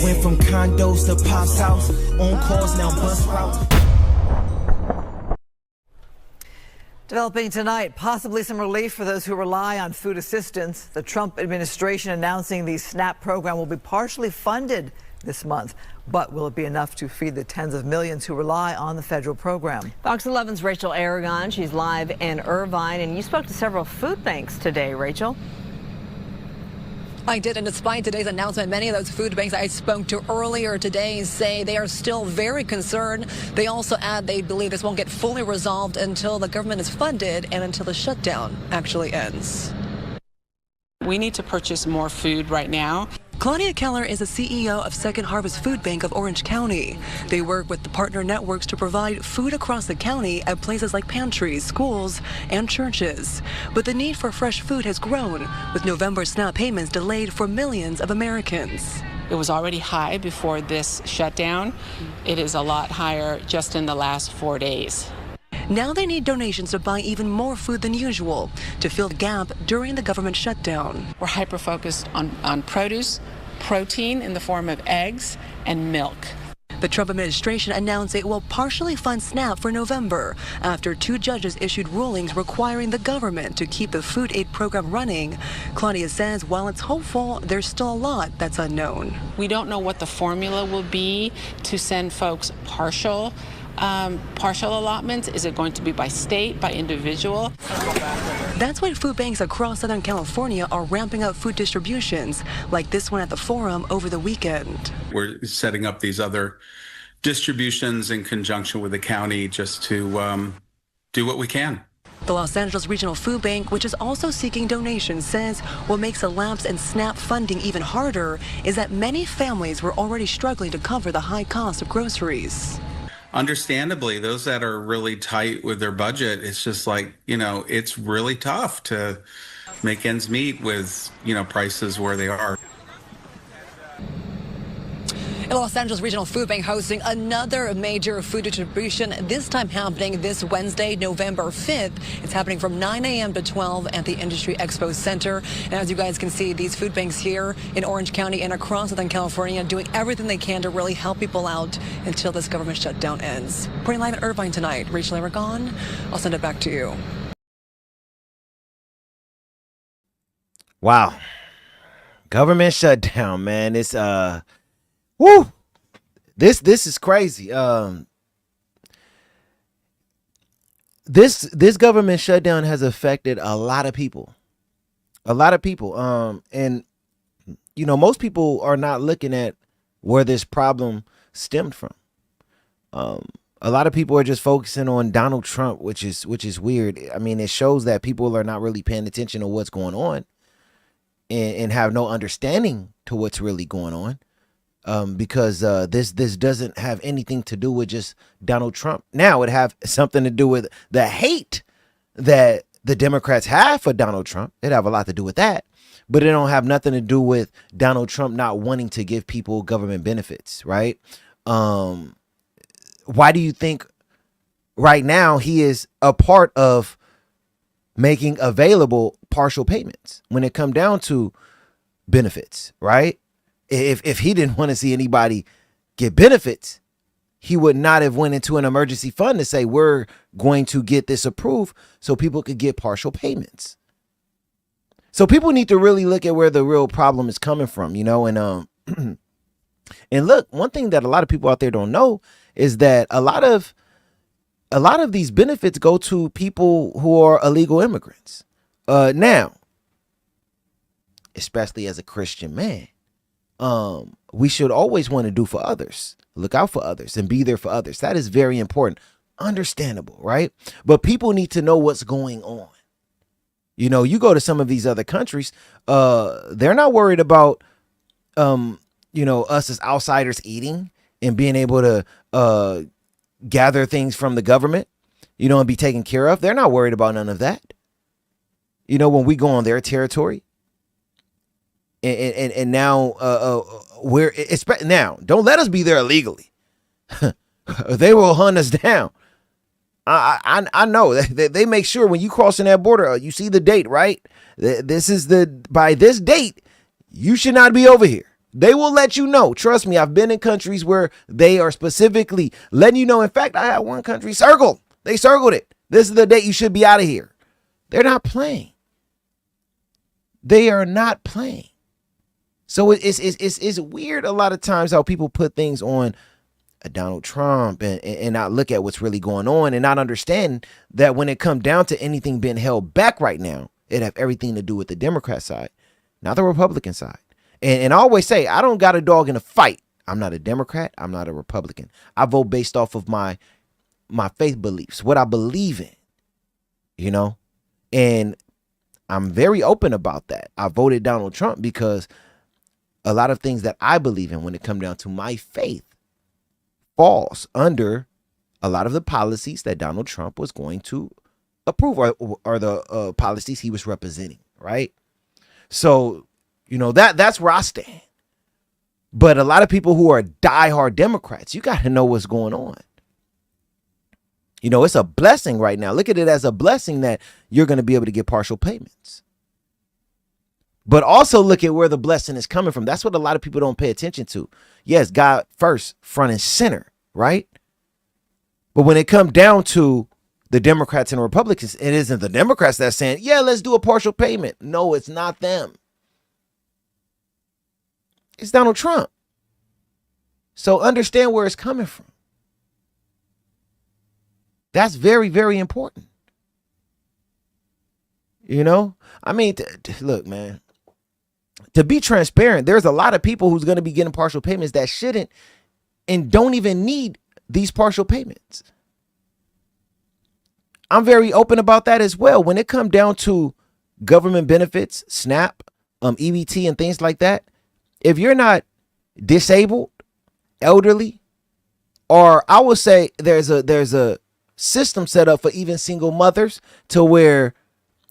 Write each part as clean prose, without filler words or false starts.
Went from condos to Pop's house. On calls now bus routes. Developing tonight, possibly some relief for those who rely on food assistance. The Trump administration announcing the SNAP program will be partially funded this month. But will it be enough to feed the tens of millions who rely on the federal program? Fox 11's Rachel Aragon, she's live in Irvine, and you spoke to several food banks today, Rachel. I did, and despite today's announcement, many of those food banks I spoke to earlier today say they are still very concerned. They also add they believe this won't get fully resolved until the government is funded and until the shutdown actually ends. We need to purchase more food right now. Claudia Keller is the CEO of Second Harvest Food Bank of Orange County. They work with the partner networks to provide food across the county at places like pantries, schools, and churches. But the need for fresh food has grown, with November SNAP payments delayed for millions of Americans. It was already high before this shutdown. It is a lot higher just in the last 4 days. Now they need donations to buy even more food than usual to fill the gap during the government shutdown. We're hyper-focused on produce, protein in the form of eggs, and milk. The Trump administration announced it will partially fund SNAP for November after 2 judges issued rulings requiring the government to keep the food aid program running. Claudia says while it's hopeful, there's still a lot that's unknown. We don't know what the formula will be to send folks partial allotments. Is it going to be by state, by individual? That's why food banks across Southern California are ramping up food distributions, like this one at the Forum over the weekend. We're setting up these other distributions in conjunction with the county just to do what we can. The Los Angeles Regional Food Bank, which is also seeking donations, says what makes a lapse in SNAP funding even harder is that many families were already struggling to cover the high cost of groceries. Understandably, those that are really tight with their budget, it's just like, it's really tough to make ends meet with, prices where they are. The Los Angeles Regional Food Bank hosting another major food distribution, this time happening this Wednesday, November 5th. It's happening from 9 a.m. to 12 at the Industry Expo Center. And as you guys can see, these food banks here in Orange County and across Southern California doing everything they can to really help people out until this government shutdown ends. Reporting live in Irvine tonight, Rachel Aragon, I'll send it back to you. Wow. Government shutdown, man. It's woo! This is crazy. This government shutdown has affected a lot of people. And most people are not looking at where this problem stemmed from. A lot of people are just focusing on Donald Trump, which is weird. I mean, it shows that people are not really paying attention to what's going on and have no understanding to what's really going on. Because this doesn't have anything to do with just Donald Trump. Now it have something to do with the hate that the Democrats have for Donald Trump. It have a lot to do with that, but it don't have nothing to do with Donald Trump not wanting to give people government benefits, right? Why do you think right now he is a part of making available partial payments when it come down to benefits, right? If he didn't want to see anybody get benefits, he would not have went into an emergency fund to say we're going to get this approved so people could get partial payments. So people need to really look at where the real problem is coming from, and and look, one thing that a lot of people out there don't know is that a lot of these benefits go to people who are illegal immigrants. Now, especially as a Christian man, we should always want to do for others, look out for others and be there for others. That is very important. Understandable, right? But people need to know what's going on. You go to some of these other countries, they're not worried about, us as outsiders eating and being able to gather things from the government, and be taken care of. They're not worried about none of that. When we go on their territory, and now now don't let us be there illegally. They will hunt us down. I know they make sure when you crossing that border, you see the date, right? This is by this date, you should not be over here. They will let you know. Trust me, I've been in countries where they are specifically letting you know. In fact, I had one country circled. They circled it. This is the date you should be out of here. They're not playing. They are not playing. So it's weird a lot of times how people put things on Donald Trump and not look at what's really going on and not understand that when it comes down to anything being held back right now, it have everything to do with the Democrat side, not the Republican side. And I always say, I don't got a dog in a fight. I'm not a Democrat. I'm not a Republican. I vote based off of my faith beliefs, what I believe in, you know, and I'm very open about that. I voted Donald Trump because a lot of things that I believe in when it comes down to my faith falls under a lot of the policies that Donald Trump was going to approve or the policies he was representing, right? So, you know, that's where I stand. But a lot of people who are diehard Democrats, you got to know what's going on. You know, it's a blessing right now. Look at it as a blessing that you're going to be able to get partial payments. But also look at where the blessing is coming from. That's what a lot of people don't pay attention to. Yes, God first, front and center, right? But when it comes down to the Democrats and Republicans, it isn't the Democrats that's saying, yeah, let's do a partial payment. No, it's not them. It's Donald Trump. So understand where it's coming from. That's very, very important. You know, I mean, look, man, to be transparent, there's a lot of people who's going to be getting partial payments that shouldn't and don't even need these partial payments. I'm very open about that as well. When it comes down to government benefits, SNAP, EBT and things like that, if you're not disabled, elderly, or I would say there's a system set up for even single mothers to where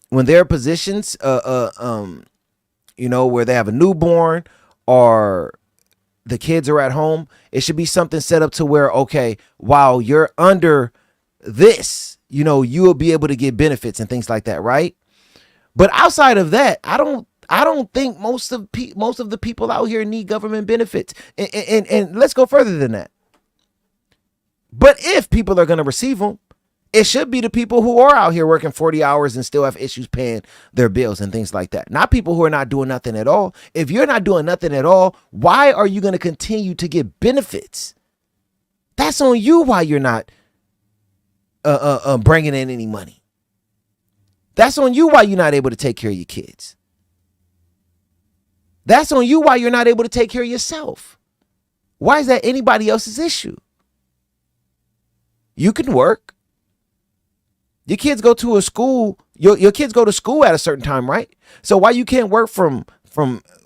when they're positions, you know, where they have a newborn or the kids are at home, it should be something set up to where, okay, while you're under this, you know, you will be able to get benefits and things like that, right? But outside of that, I don't think most of the people out here need government benefits. And let's go further than that. But if people are going to receive them, it should be the people who are out here working 40 hours and still have issues paying their bills and things like that. Not people who are not doing nothing at all. If you're not doing nothing at all, why are you going to continue to get benefits? That's on you why you're not bringing in any money. That's on you why you're not able to take care of your kids. That's on you why you're not able to take care of yourself. Why is that anybody else's issue? You can work. Your kids go to a school. Your kids go to school at a certain time, right? So why you can't work from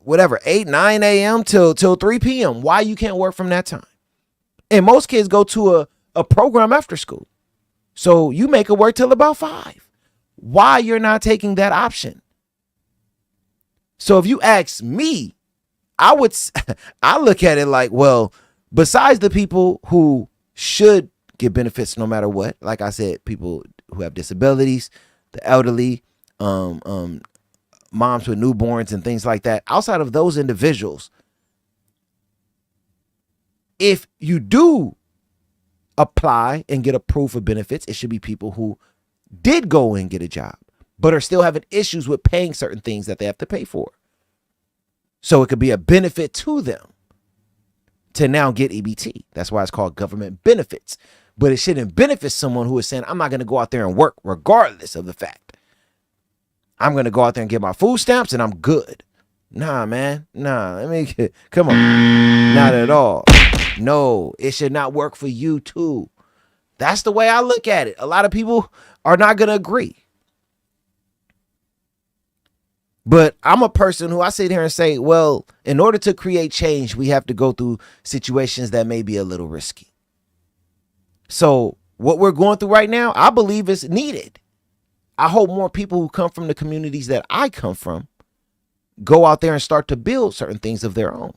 whatever 8, 9 a.m. till 3 p.m. Why you can't work from that time? And most kids go to a program after school. So you make it work till about 5. Why you're not taking that option? So if you ask me, I look at it like, well, besides the people who should get benefits no matter what, like I said, people who have disabilities, the elderly, moms with newborns and things like that. Outside of those individuals, if you do apply and get approved for benefits, it should be people who did go and get a job, but are still having issues with paying certain things that they have to pay for. So it could be a benefit to them to now get EBT. That's why it's called government benefits. But it shouldn't benefit someone who is saying, I'm not going to go out there and work regardless of the fact. I'm going to go out there and get my food stamps and I'm good. Nah, man. Nah, come on. Not at all. No, it should not work for you too. That's the way I look at it. A lot of people are not going to agree. But I'm a person who I sit here and say, well, in order to create change, we have to go through situations that may be a little risky. So what we're going through right now, I believe is needed. I hope more people who come from the communities that I come from go out there and start to build certain things of their own.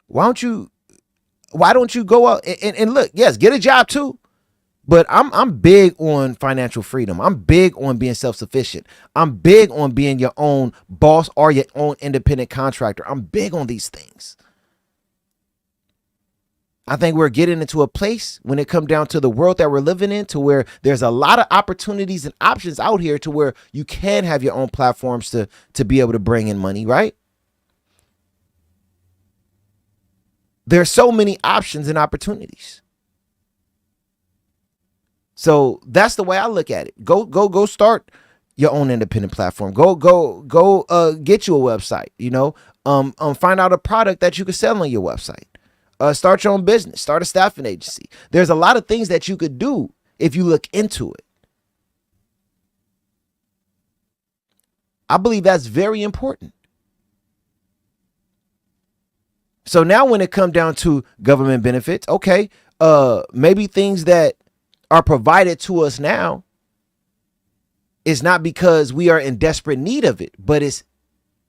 Why don't you go out and look, yes, get a job too. But I'm big on financial freedom. I'm big on being self-sufficient. I'm big on being your own boss or your own independent contractor. I'm big on these things. I think we're getting into a place when it comes down to the world that we're living in, to where there's a lot of opportunities and options out here to where you can have your own platforms to be able to bring in money, right? There's so many options and opportunities. So that's the way I look at it. Go start your own independent platform. Go get you a website, find out a product that you can sell on your website. Start your own business, start a staffing agency. There's a lot of things that you could do if you look into it. I believe that's very important. So now when it comes down to government benefits, okay, maybe things that are provided to us now is not because we are in desperate need of it, but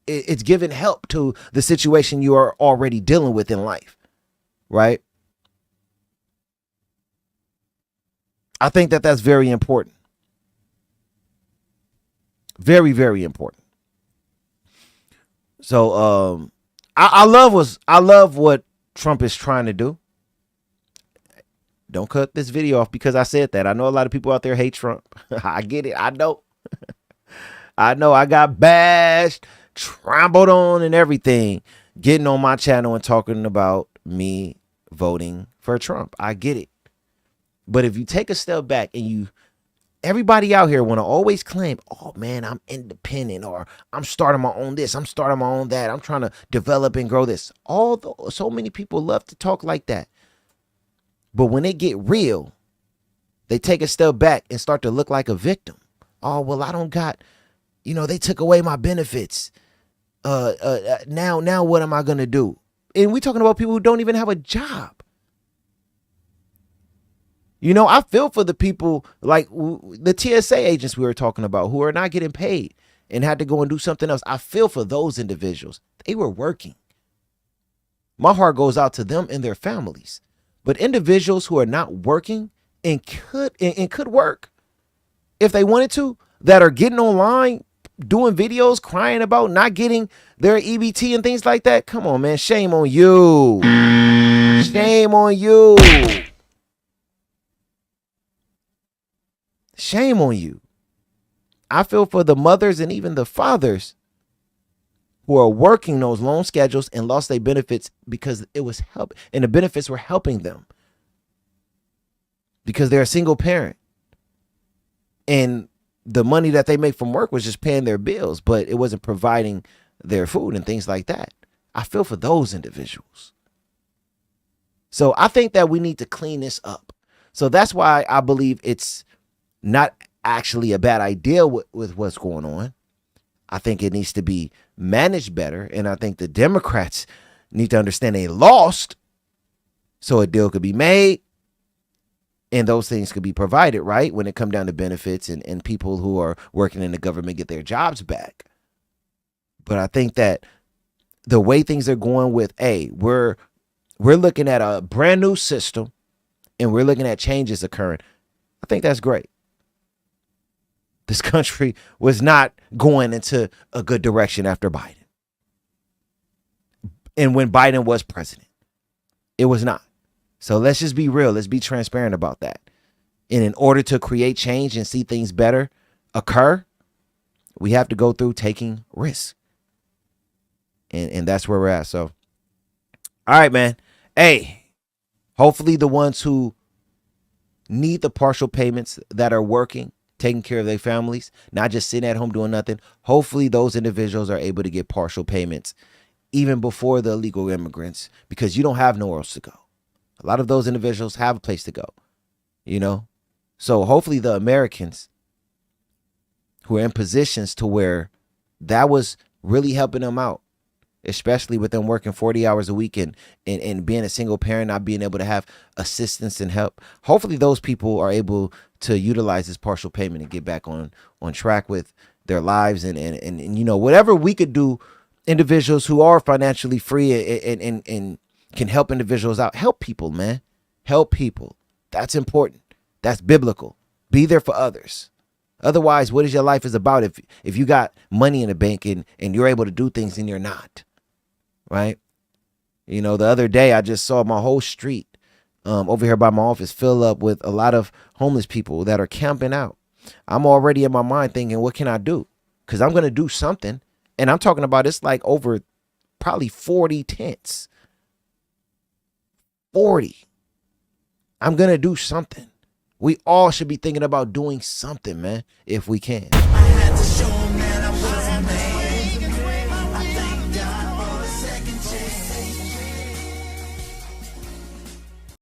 it's giving help to the situation you are already dealing with in life. Right? I think that that's very important. Very, very important. So I love what Trump is trying to do. Don't cut this video off because I said that. I know a lot of people out there hate Trump. I get it. I know. I know I got bashed, trampled on and everything, getting on my channel and talking about me voting for Trump. I get it. But if you take a step back and everybody out here want to always claim, oh man, I'm independent, or I'm starting my own this, I'm starting my own that, I'm trying to develop and grow this. So many people love to talk like that. But when they get real, they take a step back and start to look like a victim. Oh, well, I don't got, they took away my benefits. Now what am I going to do? And we're talking about people who don't even have a job. I feel for the people like the TSA agents we were talking about who are not getting paid and had to go and do something else. I feel for those individuals. They were working. My heart goes out to them and their families. But individuals who are not working and could work if they wanted to, that are getting online, doing videos, crying about not getting their EBT and things like that. Come on, man. Shame on you. Shame on you. Shame on you. I feel for the mothers and even the fathers who are working those long schedules and lost their benefits because it was help, and the benefits were helping them because they're a single parent. And the money that they make from work was just paying their bills, but it wasn't providing their food and things like that. I feel for those individuals. So I think that we need to clean this up. So that's why I believe it's not actually a bad idea with what's going on. I think it needs to be managed better. And I think the Democrats need to understand they lost so a deal could be made and those things could be provided, right? When it come down to benefits and people who are working in the government get their jobs back. But I think that the way things are going with, we're looking at a brand new system and we're looking at changes occurring. I think that's great. This country was not going into a good direction after Biden. And when Biden was president, it was not. So let's just be real. Let's be transparent about that. And in order to create change and see things better occur, we have to go through taking risks. And that's where we're at. So, all right, man. Hey, hopefully the ones who need the partial payments that are working, taking care of their families, not just sitting at home doing nothing. Hopefully those individuals are able to get partial payments even before the illegal immigrants, because you don't have nowhere else to go. A lot of those individuals have a place to go, So hopefully the Americans who are in positions to where that was really helping them out, especially with them working 40 hours a week and being a single parent, not being able to have assistance and help. Hopefully those people are able to utilize this partial payment and get back on track with their lives and whatever we could do, individuals who are financially free and can help individuals out. Help people, man. Help people. That's important. That's biblical. Be there for others. Otherwise, what is your life is about if you got money in the bank and you're able to do things and you're not, right? You know, the other day I just saw my whole street over here by my office fill up with a lot of homeless people that are camping out. I'm already in my mind thinking, what can I do? Because I'm going to do something. And I'm talking about it's like over probably 40 tents. 40. I'm going to do something. We all should be thinking about doing something, man, if we can. I had to